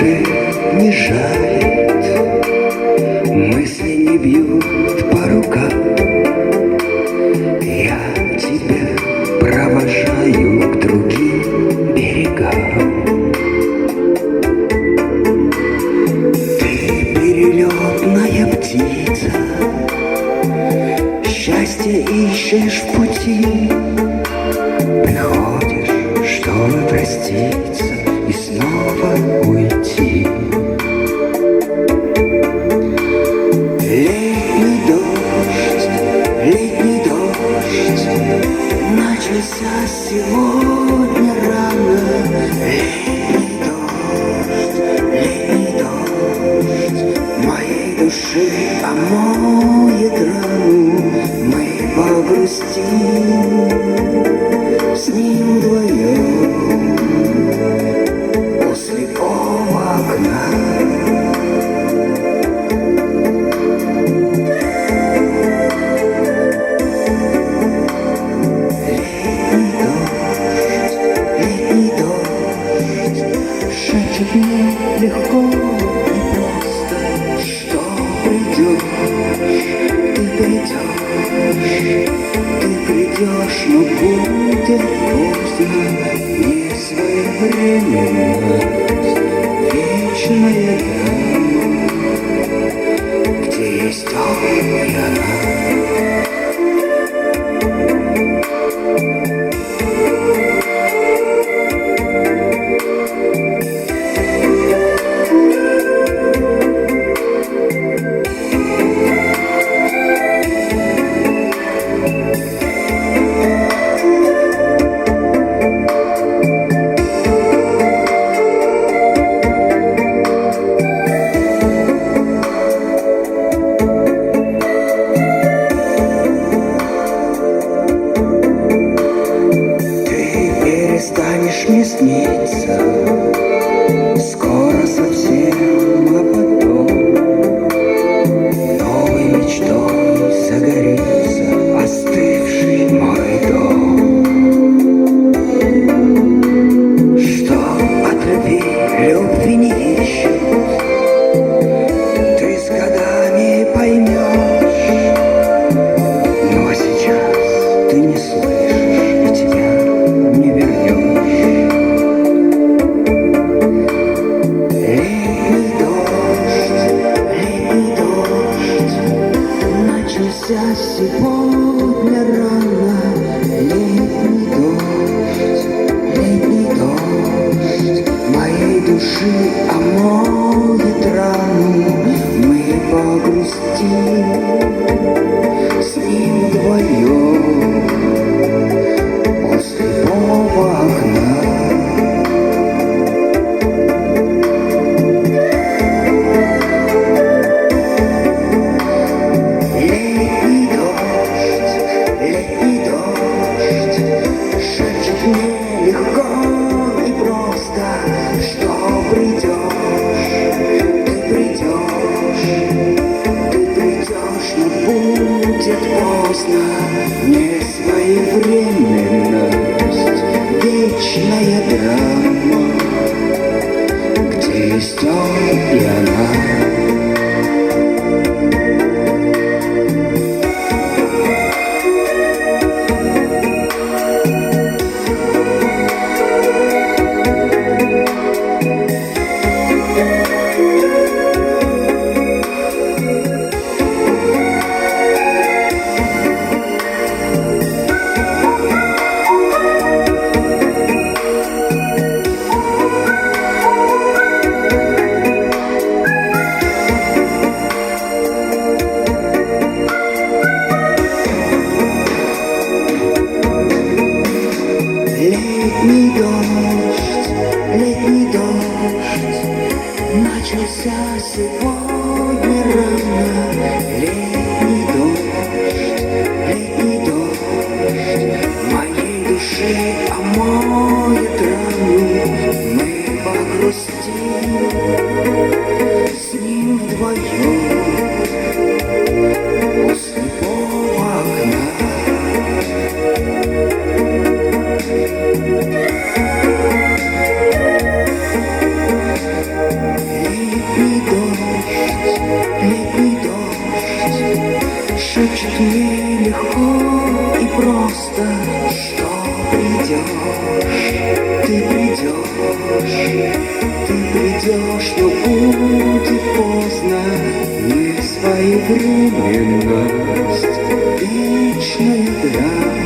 уже не жалит, мысли не бьют по рукам. Я тебя провожаю к другим берегам. Ты перелетная птица, счастье ищешь в пути. Приходишь, чтобы проститься и снова уйти. Летний дождь начался сегодня рано. Летний дождь моей души омоет рану. Мы погрустим с ним вдвоем у слепого окна. Шепчет мне легко и просто, что придешь, ты придешь, но будет поздно. Не своевременность, вечная дама, где есть он и она. Станешь мне сниться скоро совсем, а потом новой мечтой загорится остывший мой дом. Что от любви не ищут, ты с годами поймешь, но сейчас ты не слышишь и тебя не вернешь. Начался сегодня рано. Летний дождь моей души омоет рану. Мы погрустим с ним вдвоем у слепого окна. Легко и просто, что ты придешь, но будет поздно. Не своевременность, вечная драма, где есть он и она. Летний дождь начался сегодня рано. Летний дождь моей души омоет рану. Мы погрустим с ним вдвоем у слепого окна. что будет поздно, не своевременность, вечная драма.